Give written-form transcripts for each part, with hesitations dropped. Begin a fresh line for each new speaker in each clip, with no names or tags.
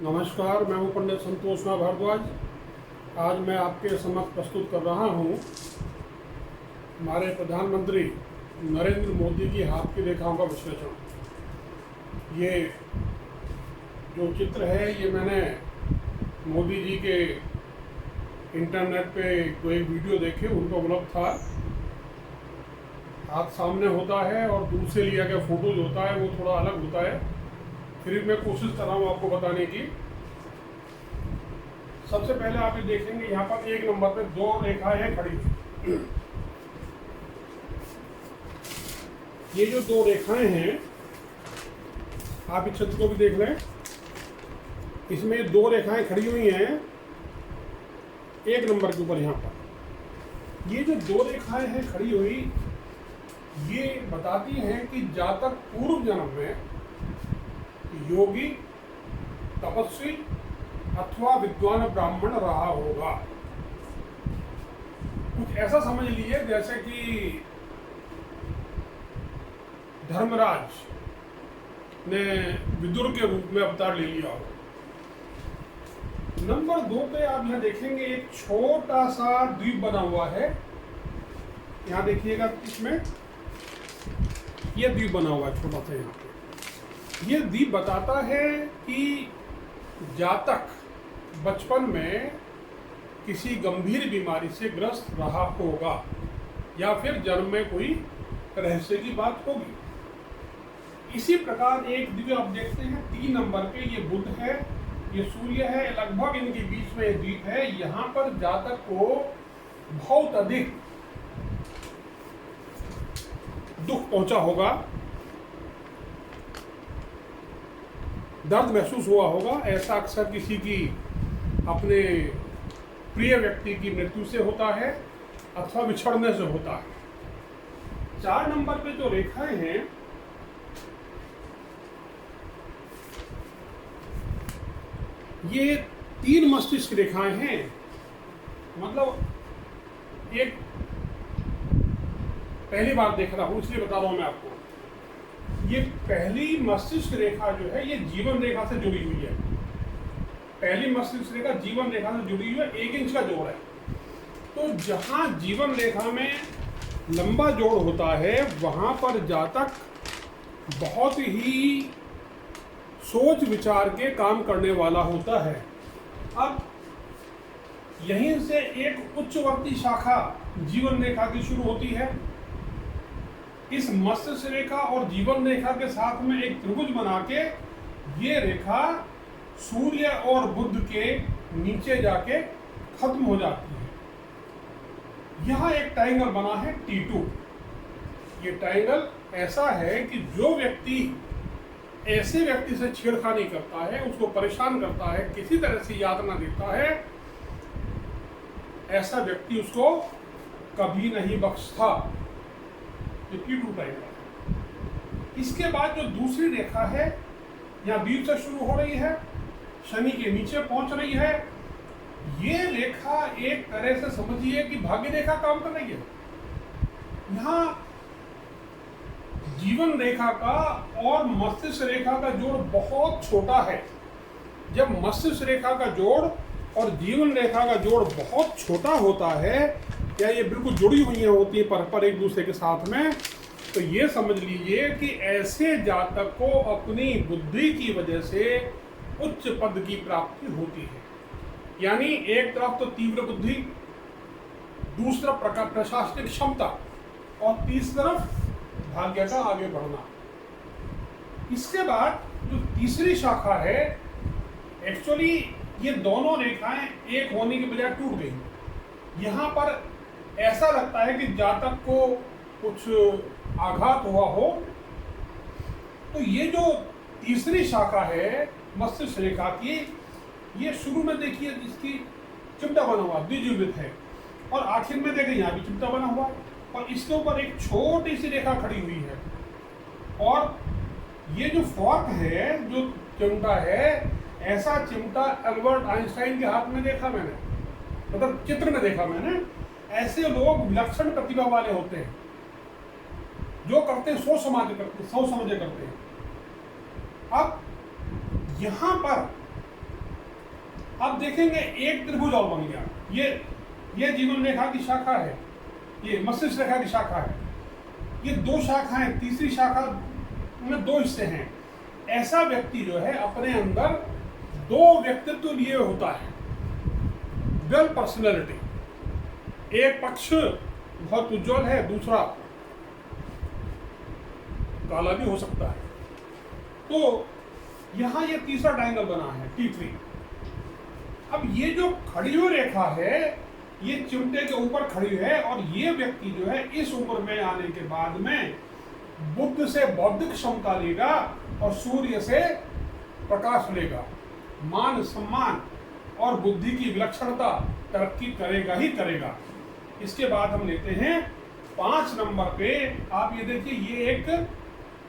नमस्कार, मैं हूँ पंडित संतोष भारद्वाज। आज मैं आपके समक्ष प्रस्तुत कर रहा हूँ हमारे प्रधानमंत्री नरेंद्र मोदी की हाथ की रेखाओं का विश्लेषण। ये जो चित्र है ये मैंने मोदी जी के इंटरनेट पे कोई वीडियो देखे, उनको उपलब्ध था। हाथ सामने होता है और दूर से लिया गया फोटो जो होता है वो थोड़ा अलग होता है। फिर मैं कोशिश कर रहा हूँ आपको बताने की। सबसे पहले आप ये देखेंगे यहाँ पर एक नंबर पे दो रेखाएं खड़ी हुई। ये जो दो रेखाएं हैं, आप इस चित्र को भी देख लें। इसमें दो रेखाएं खड़ी हुई हैं एक नंबर के ऊपर। यहाँ पर ये जो दो रेखाएं हैं खड़ी हुई, ये बताती हैं कि जातक पूर्व जन्म में योगी, तपस्वी अथवा विद्वान ब्राह्मण रहा होगा। कुछ ऐसा समझ लीजिए जैसे कि धर्मराज ने विदुर के रूप में अवतार ले लिया हो। नंबर 2 पे आप यहाँ देखेंगे एक छोटा सा द्वीप बना हुआ है। यहाँ देखिएगा, इसमें ये द्वीप बना हुआ है छोटा सा। यहाँ पे ये द्वीप बताता है कि जातक बचपन में किसी गंभीर बीमारी से ग्रस्त रहा होगा या फिर जन्म में कोई रहस्य की बात होगी। इसी प्रकार एक द्वीप आप देखते हैं 3 नंबर पे, ये बुध है, ये सूर्य है, लगभग इनके बीच में एक द्वीप है। यहाँ पर जातक को बहुत अधिक दुख पहुंचा होगा, दर्द महसूस हुआ होगा। ऐसा अक्सर किसी की अपने प्रिय व्यक्ति की मृत्यु से होता है अथवा बिछड़ने से होता है। 4 नंबर पे जो रेखाएं हैं, ये 3 मस्तिष्क रेखाएं हैं। मतलब एक पहली बार देख रहा हूं इसलिए बता रहा हूं मैं आपको। ये पहली मस्तिष्क रेखा जो है ये जीवन रेखा से जुड़ी हुई है। पहली मस्तिष्क रेखा जीवन रेखा से जुड़ी हुई है, 1 इंच का जोड़ है। तो जहां जीवन रेखा में लंबा जोड़ होता है वहां पर जातक बहुत ही सोच विचार के काम करने वाला होता है। अब यहीं से एक उच्चवर्ती शाखा जीवन रेखा की शुरू होती है। इस मस्तिष्क रेखा और जीवन रेखा के साथ में एक त्रिभुज बना के ये रेखा सूर्य और बुध के नीचे जाके खत्म हो जाती है। यहाँ एक ट्रायंगल बना है T2। ये ट्रायंगल ऐसा है कि जो व्यक्ति ऐसे व्यक्ति से छेड़खानी करता है, उसको परेशान करता है, किसी तरह से यातना देता है, ऐसा व्यक्ति उसको कभी नहीं बख्शता। T2 triangle. इसके बाद जो दूसरी रेखा है यहाँ बीच से शुरू हो रही है, शनि के नीचे पहुंच रही है। ये रेखा एक तरह से समझिए कि भाग्य रेखा काम कर रही है। यहाँ जीवन रेखा का और मस्तिष्क रेखा का जोड़ बहुत छोटा है। जब मस्तिष्क रेखा का जोड़ और जीवन रेखा का जोड़ बहुत छोटा होता है, या ये बिल्कुल जुड़ी हुई होती है परस्पर एक दूसरे के साथ में, तो ये समझ लीजिए कि ऐसे जातक को अपनी बुद्धि की वजह से उच्च पद की प्राप्ति होती है। यानी एक तरफ तो तीव्र बुद्धि, दूसरा प्रशासनिक क्षमता और तीसरी तरफ भाग्य का आगे बढ़ना। इसके बाद जो तीसरी शाखा है, एक्चुअली ये दोनों रेखाएं एक होने के बजाय टूट गई। यहाँ पर ऐसा लगता है कि जातक को कुछ आघात हुआ हो। तो ये जो तीसरी शाखा है मस्तिष्क रेखा की, ये शुरू में देखिए इसकी चिमटा बना हुआ द्विजीवित है, और आखिर में देखिए यहाँ भी चिमटा बना हुआ है, और इसके ऊपर एक छोटी सी रेखा खड़ी हुई है। और ये जो फॉर्क है, जो चिमटा है, ऐसा चिमटा अल्बर्ट आइंस्टाइन के हाथ में देखा मैंने, मतलब चित्र में देखा मैंने। ऐसे लोग विलक्षण प्रतिभा वाले होते हैं, जो करते हैं सोच समझे करते हैं। अब यहाँ पर अब देखेंगे एक त्रिभुज और बन गया। ये जीवन रेखा की शाखा है, ये मस्तिष्क रेखा की शाखा है, ये दो शाखाएं, तीसरी शाखा में दो हिस्से हैं। ऐसा व्यक्ति जो है अपने अंदर दो व्यक्तित्व लिए होता है, डुअल पर्सनैलिटी। एक पक्ष बहुत उज्जवल है, दूसरा काला भी हो सकता है। तो यहां ये तीसरा ट्रायंगल बना है T3। अब ये जो खड़ी हुई रेखा है ये चिमटे के ऊपर खड़ी है, और ये व्यक्ति जो है इस उम्र में आने के बाद में बुद्ध से बौद्धिक क्षमता लेगा और सूर्य से प्रकाश लेगा। मान सम्मान और बुद्धि की विलक्षणता तरक्की करेगा ही करेगा। इसके बाद हम लेते हैं 5 नंबर पे। आप ये देखिए, ये एक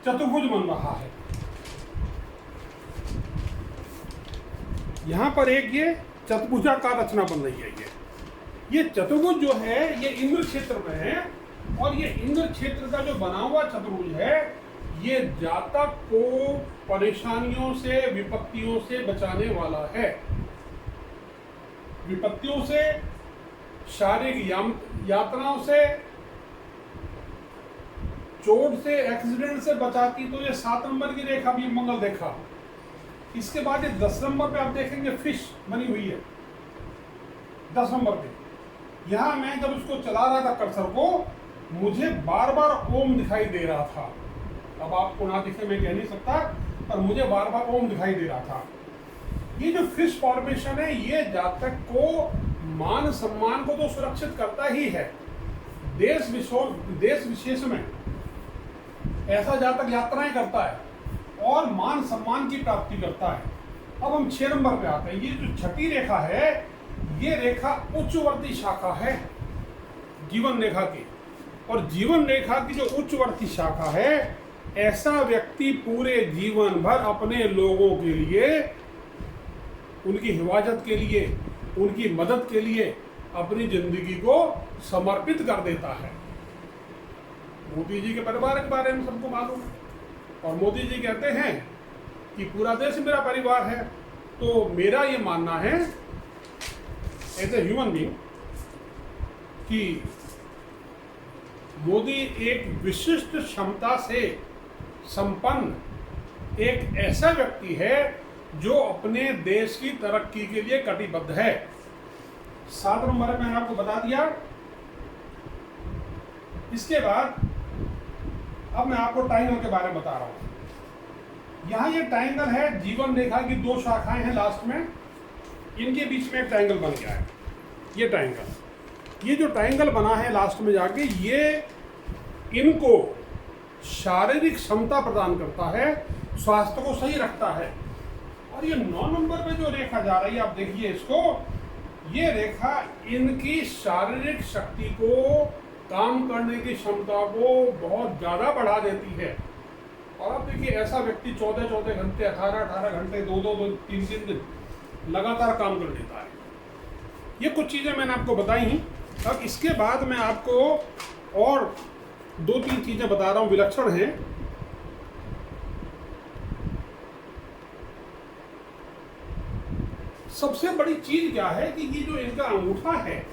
चतुर्भुज बन रहा है। यहां पर एक ये चतुर्भुजाकार रचना बन रही है। ये चतुर्भुज जो है ये इंद्र क्षेत्र में है, और ये इंद्र क्षेत्र का जो बना हुआ चतुर्भुज है ये जातक को परेशानियों से, विपत्तियों से बचाने वाला है। विपत्तियों से, शारीरिक यातनाओं से, चोट से, एक्सीडेंट से बचाती। तो ये 7 नंबर की रेखा भी मंगल रेखा। इसके बाद ये 10 नंबर पे आप देखेंगे फिश बनी हुई है। 10 नंबर पे यहां मैं जब उसको चला रहा था कर्सर को, मुझे बार बार ओम दिखाई दे रहा था। अब आपको ना दिखे मैं कह नहीं सकता, पर मुझे बार बार ओम दिखाई दे रहा था। ये जो फिश फॉर्मेशन है ये जातक को मान सम्मान को तो सुरक्षित करता ही है। देश विशेष में ऐसा जातक यात्राएं करता है और मान सम्मान की प्राप्ति करता है। अब हम 6 नंबर पे आते हैं। ये जो छठी रेखा है ये रेखा उच्चवर्ती शाखा है जीवन रेखा की, और जीवन रेखा की जो उच्चवर्ती शाखा है, ऐसा व्यक्ति पूरे जीवन भर अपने लोगों के लिए, उनकी हिफाजत के लिए, उनकी मदद के लिए अपनी जिंदगी को समर्पित कर देता है। मोदी जी के परिवार के बारे में सबको मालूम है, और मोदी जी कहते हैं कि पूरा देश मेरा परिवार है। तो मेरा ये मानना है एज ए ह्यूमन बीइंग कि मोदी एक विशिष्ट क्षमता से संपन्न एक ऐसा व्यक्ति है जो अपने देश की तरक्की के लिए कटिबद्ध है। 7 नंबर मैंने आपको बता दिया। इसके बाद अब मैं आपको ट्रायंगल के बारे में बता रहा हूं। यहां ये ट्रायंगल है, जीवन रेखा की 2 शाखाएं हैं लास्ट में, इनके बीच में एक ट्रायंगल बन गया है। ये ट्रायंगल, ये जो ट्रायंगल बना है लास्ट में जाके, ये इनको शारीरिक क्षमता प्रदान करता है, स्वास्थ्य को सही रखता है। और ये 9 नंबर पे जो रेखा जा रही है, आप देखिए इसको, ये रेखा इनकी शारीरिक शक्ति को, काम करने की क्षमता को बहुत ज़्यादा बढ़ा देती है। और अब देखिए ऐसा व्यक्ति 14-14 घंटे, 18-18 घंटे, 2-2, 3-3 दिन लगातार काम कर लेता है। ये कुछ चीज़ें मैंने आपको बताई हैं। अब इसके बाद मैं आपको और 2-3 चीज़ें बता रहा हूँ, विलक्षण हैं। सबसे बड़ी चीज़ क्या है कि ये जो इनका अंगूठा है,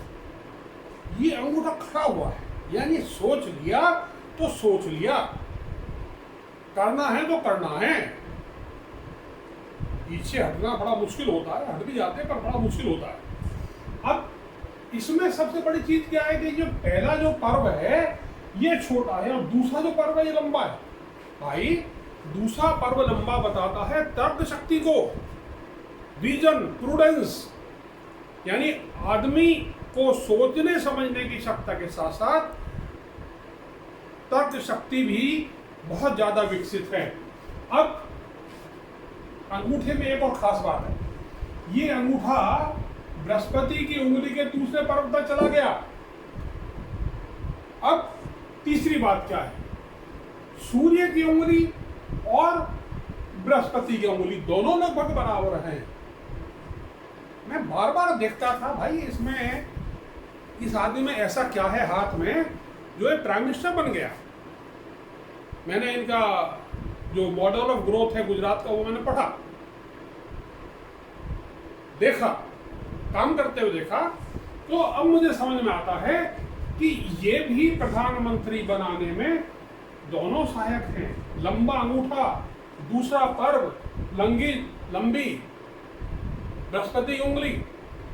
ये अंगूठा खड़ा हुआ है, यानी सोच लिया तो सोच लिया, करना है तो करना है। पीछे हटना बड़ा मुश्किल होता है, हट भी जाते हैं पर बड़ा मुश्किल होता है। अब इसमें सबसे बड़ी चीज क्या है कि जो पहला जो पर्व है ये छोटा है, और दूसरा जो पर्व है ये लंबा है। भाई दूसरा पर्व लंबा बताता है तर्क शक्ति को, रीजन, प्रूडेंस, यानी आदमी को सोचने समझने की क्षमता के साथ साथ तर्क शक्ति भी बहुत ज्यादा विकसित है। अब अंगूठे में एक और खास बात है, ये अंगूठा बृहस्पति की उंगली के दूसरे पर्व तक चला गया। अब तीसरी बात क्या है, सूर्य की उंगली और बृहस्पति की उंगली दोनों लगभग बराबर हैं। मैं बार बार देखता था भाई इसमें, इस आदमी में ऐसा क्या है हाथ में जो एक प्राइम मिनिस्टर बन गया। मैंने इनका जो मॉडल ऑफ ग्रोथ है गुजरात का वो मैंने पढ़ा। देखा, काम करते हुए देखा, तो अब मुझे समझ में आता है कि ये भी प्रधानमंत्री बनाने में दोनों सहायक हैं। लंबा अंगूठा, दूसरा पर्व, लंबी बृहस्पति उंगली,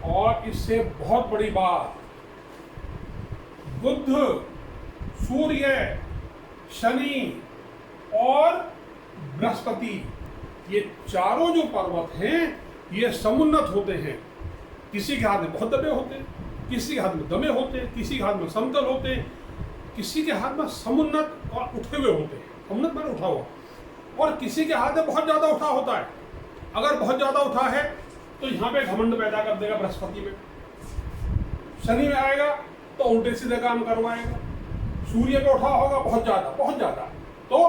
और इससे बहुत बड़ी बात, बुध, सूर्य, शनि और बृहस्पति, ये चारों जो पर्वत हैं ये समुन्नत होते हैं। किसी के हाथ में बहुत दबे होते हैं, किसी के हाथ में दमे होते हैं, किसी के हाथ में समतल होते हैं, किसी के हाथ में समुन्नत और उठे हुए होते हैं। समुन्नत मैंने उठा हुआ, और किसी के हाथ में बहुत ज़्यादा उठा होता है। अगर बहुत ज़्यादा उठा है तो यहाँ पे घमंड पैदा कर देगा बृहस्पति में। शनि में आएगा तो उल्टे सीधे काम करवाएगा। सूर्य पे उठा होगा बहुत ज़्यादा तो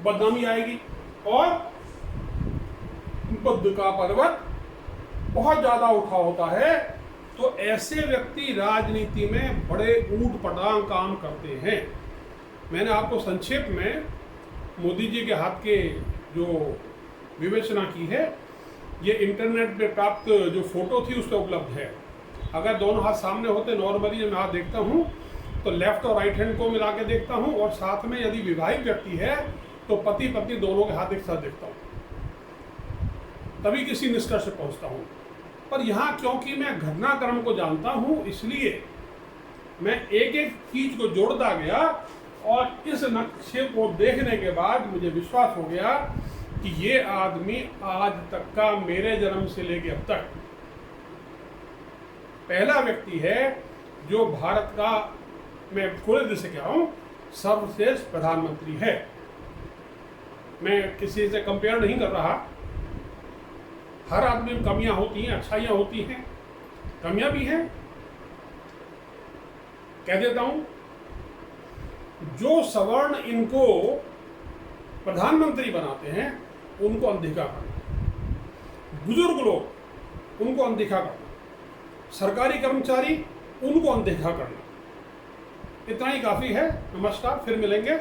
बदनामी आएगी। और बुध का पर्वत बहुत ज़्यादा उठा होता है तो ऐसे व्यक्ति राजनीति में बड़े ऊट पटांग काम करते हैं। मैंने आपको संक्षेप में मोदी जी के हाथ के जो विवेचना की है, ये इंटरनेट पे प्राप्त जो फोटो थी उस पर उपलब्ध है। अगर दोनों हाथ सामने होते, नॉर्मली जब मैं हाथ देखता हूँ तो लेफ्ट और राइट हैंड को मिला के देखता हूँ, और साथ में यदि विवाहित व्यक्ति है तो पति पत्नी दोनों के हाथ एक साथ देखता हूँ, तभी किसी निष्कर्ष पर पहुँचता हूँ। पर यहाँ क्योंकि मैं घटनाक्रम को जानता हूँ, इसलिए मैं एक एक चीज को जोड़ता गया, और इस नक्शे को देखने के बाद मुझे विश्वास हो गया कि ये आदमी आज तक का, मेरे जन्म से लेकर अब तक, पहला व्यक्ति है जो भारत का, मैं खुले दिल से कह रहा हूँ, सर्वश्रेष्ठ प्रधानमंत्री है। मैं किसी से कंपेयर नहीं कर रहा। हर आदमी में कमियां होती हैं, अच्छाइयां होती हैं, कमियां भी हैं। कह देता हूं, जो सवर्ण इनको प्रधानमंत्री बनाते हैं उनको अनदेखा करना, बुजुर्ग लोग उनको अनदेखा करना, सरकारी कर्मचारी उनको अनदेखा करना, इतना ही काफी है। नमस्कार, फिर मिलेंगे।